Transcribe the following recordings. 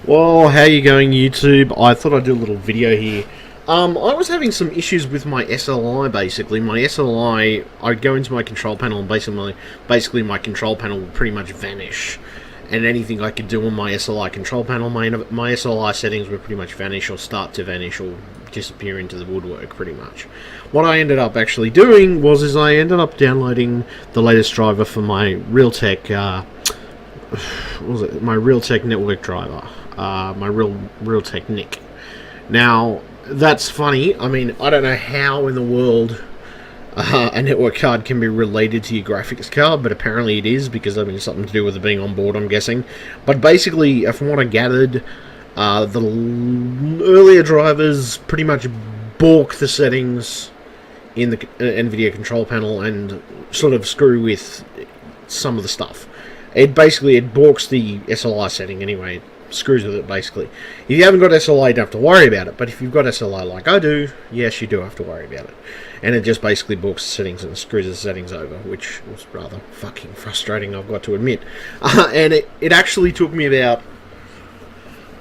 Well, how you going, YouTube? I thought I'd do a little video here. I was having some issues with my SLI, basically. My SLI, I'd go into my control panel and basically my control panel would pretty much vanish. And anything I could do on my SLI control panel, my SLI settings would pretty much vanish or start to vanish or disappear into the woodwork, pretty much. What I ended up actually doing was I ended up downloading the latest driver for my Realtek, what was it? My Realtek network driver. My Realtek NIC. Now, that's funny. I mean, I don't know how in the world a network card can be related to your graphics card, but apparently it is, because I mean, something to do with it being on board, I'm guessing. But basically, from what I gathered, the earlier drivers pretty much balk the settings in the NVIDIA control panel and sort of screw with some of the stuff. It balks the SLI setting anyway. It screws with it, basically. If you haven't got SLI, you don't have to worry about it. But if you've got SLI like I do, yes, you do have to worry about it. And it just basically balks the settings and screws the settings over, which was rather fucking frustrating, I've got to admit. And it actually took me about...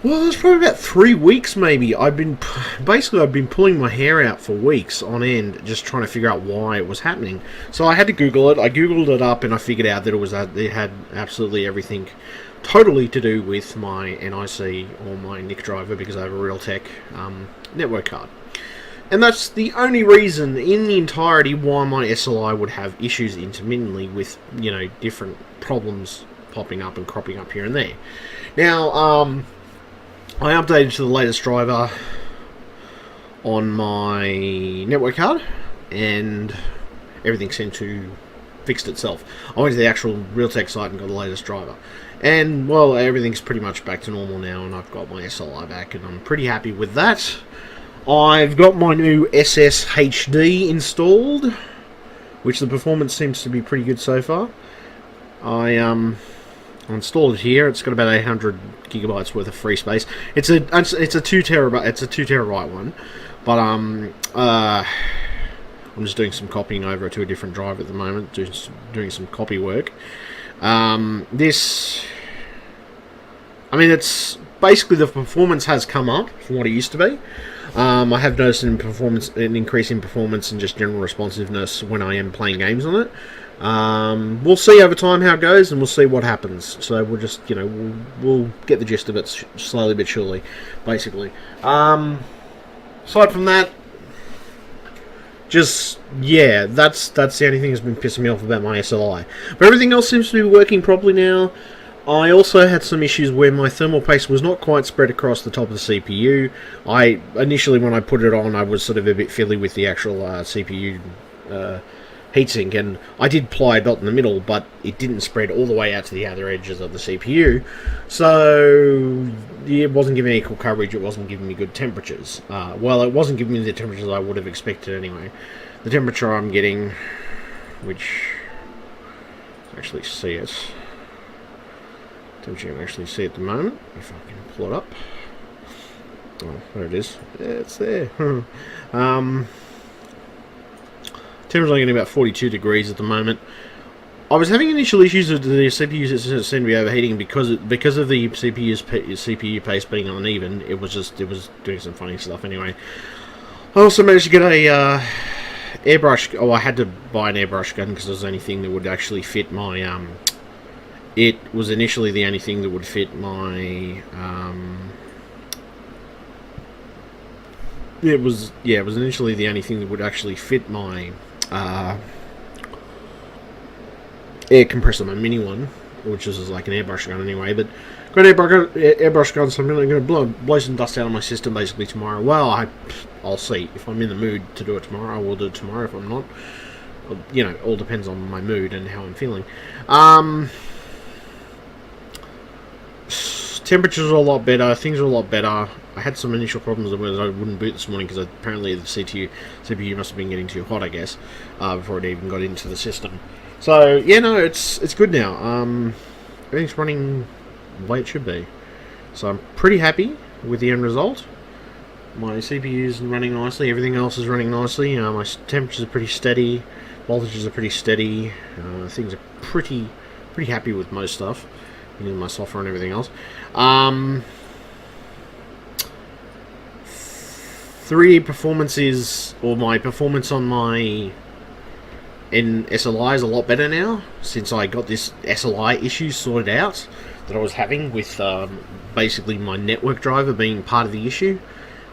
well, it was probably about 3 weeks, maybe. I've been pulling my hair out for weeks on end, just trying to figure out why it was happening. So I had to Google it. I Googled it up, and I figured out that it had absolutely everything totally to do with my NIC or my NIC driver, because I have a Realtek network card. And that's the only reason in the entirety why my SLI would have issues intermittently with, you know, different problems popping up and cropping up here and there. Now, I updated to the latest driver on my network card, and everything seemed to fixed itself. I went to the actual Realtek site and got the latest driver, and well, everything's pretty much back to normal now, and I've got my SLI back, and I'm pretty happy with that. I've got my new SSHD installed, which the performance seems to be pretty good so far. I installed it here. It's got about 800 gigabytes worth of free space. It's a 2 terabyte. It's a 2 terabyte one, but I'm just doing some copying over to a different drive at the moment. Doing some copy work. I mean, it's basically the performance has come up from what it used to be. I have noticed an increase in performance and just general responsiveness when I am playing games on it. We'll see over time how it goes, and we'll see what happens. So we'll just, you know, we'll get the gist of it slowly but surely, basically. Aside from that, just, yeah, that's the only thing that's been pissing me off about my SLI. But everything else seems to be working properly now. I also had some issues where my thermal paste was not quite spread across the top of the CPU. Initially, when I put it on, I was sort of a bit fiddly with the actual CPU heatsink, and I did apply a dot in the middle, but it didn't spread all the way out to the other edges of the CPU, so it wasn't giving me equal coverage. It wasn't giving me good temperatures. Well, it wasn't giving me the temperatures I would have expected anyway. The temperature I'm getting, which actually see it, temperature you can actually see at the moment, if I can pull it up. Oh, there it is. Yeah, it's there. Temperature's only getting about 42 degrees at the moment. I was having initial issues with the CPU that seemed to be overheating because of the CPU paste being uneven. It was doing some funny stuff anyway. I also managed to get a airbrush. Oh, I had to buy an airbrush gun because it was the only thing that would actually fit my. It was initially the only thing that would fit my. It was initially the only thing that would actually fit my air compressor, my mini one, which is like an airbrush gun anyway. But got an airbrush gun, so I'm really going to blow some dust out of my system basically tomorrow. Well, I'll see. If I'm in the mood to do it tomorrow, I will do it tomorrow. If I'm not, you know, it all depends on my mood and how I'm feeling. Temperatures are a lot better, things are a lot better. I had some initial problems with I wouldn't boot this morning because apparently the CPU must have been getting too hot, I guess, before it even got into the system. So yeah, no, it's good now. Everything's running the way it should be. So I'm pretty happy with the end result. My CPU is running nicely, everything else is running nicely. My temperatures are pretty steady, voltages are pretty steady. Things are pretty happy with most stuff, using my software and everything else. 3D performance is, or my performance on my SLI is a lot better now, since I got this SLI issue sorted out that I was having with basically my network driver being part of the issue,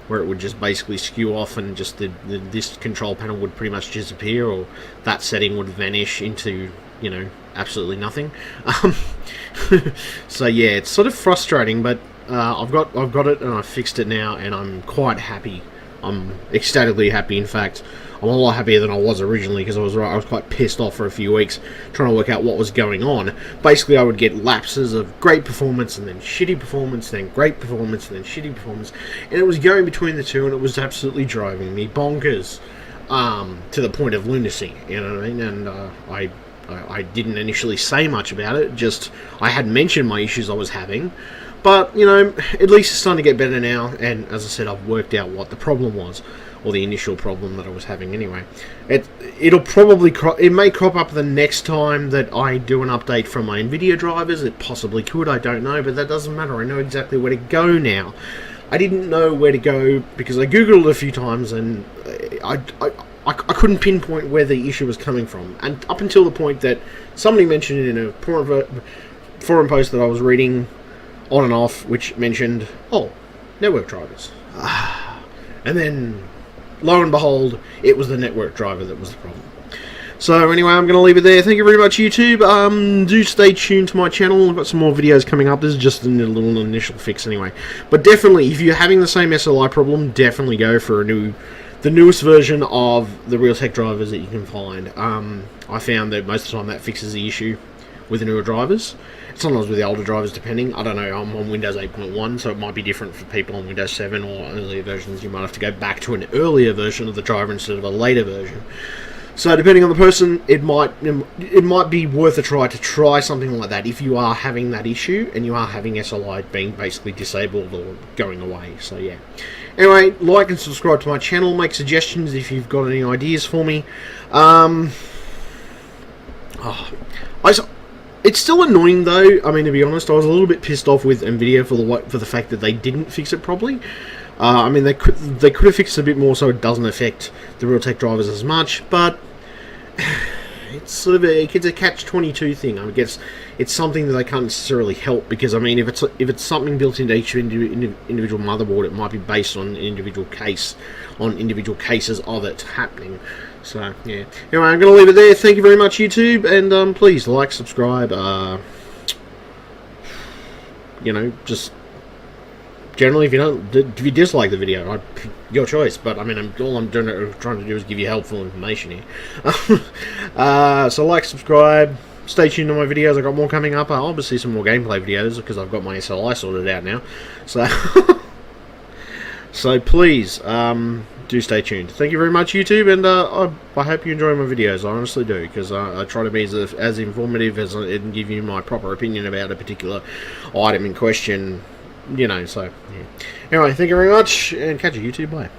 where it would just basically skew off and just this control panel would pretty much disappear, or that setting would vanish into, you know, absolutely nothing. So yeah, it's sort of frustrating, but I've got it and I fixed it now, and I'm quite happy. I'm ecstatically happy. In fact, I'm a lot happier than I was originally, because I was quite pissed off for a few weeks trying to work out what was going on. Basically, I would get lapses of great performance and then shitty performance, then great performance and then shitty performance, and it was going between the two, and it was absolutely driving me bonkers, to the point of lunacy. You know what I mean? And I didn't initially say much about it. Just I had mentioned my issues I was having. But, you know, at least it's starting to get better now, and as I said, I've worked out what the problem was, or the initial problem that I was having anyway. It'll probably it may crop up the next time that I do an update from my NVIDIA drivers. It possibly could, I don't know, but that doesn't matter. I know exactly where to go now. I didn't know where to go because I googled it a few times, and I couldn't pinpoint where the issue was coming from, and up until the point that somebody mentioned it in a forum post that I was reading on and off, which mentioned, oh, network drivers. And then, lo and behold, it was the network driver that was the problem. So anyway, I'm going to leave it there. Thank you very much, YouTube. Do stay tuned to my channel. I've got some more videos coming up. This is just a little initial fix anyway. But definitely, if you're having the same SLI problem, definitely go for the newest version of the Realtek drivers that you can find. I found that most of the time that fixes the issue with the newer drivers. Sometimes with the older drivers, depending. I don't know, I'm on Windows 8.1, so it might be different for people on Windows 7 or earlier versions. You might have to go back to an earlier version of the driver instead of a later version. So depending on the person, it might be worth a try to try something like that if you are having that issue and you are having SLI being basically disabled or going away. So yeah. Anyway, like and subscribe to my channel. Make suggestions if you've got any ideas for me. It's still annoying though. I mean, to be honest, I was a little bit pissed off with NVIDIA for the fact that they didn't fix it properly. I mean, they could have fixed it a bit more so it doesn't affect the Realtek drivers as much, but it's sort of it's a catch-22 thing. I guess it's something that they can't necessarily help, because I mean, if it's something built into each individual motherboard, it might be based on an individual case, on individual cases of it happening. So yeah. Anyway, I'm going to leave it there. Thank you very much, YouTube, and please like, subscribe. You know, just generally, if you dislike the video, your choice. But I mean, all I'm trying to do is give you helpful information here. So like, subscribe. Stay tuned to my videos. I've got more coming up. I'll obviously some more gameplay videos because I've got my SLI sorted out now. So so please do stay tuned. Thank you very much, YouTube, and I hope you enjoy my videos. I honestly do, because I try to be as informative as and give you my proper opinion about a particular item in question. You know, so yeah. Anyway, thank you very much, and catch you, YouTube. Bye.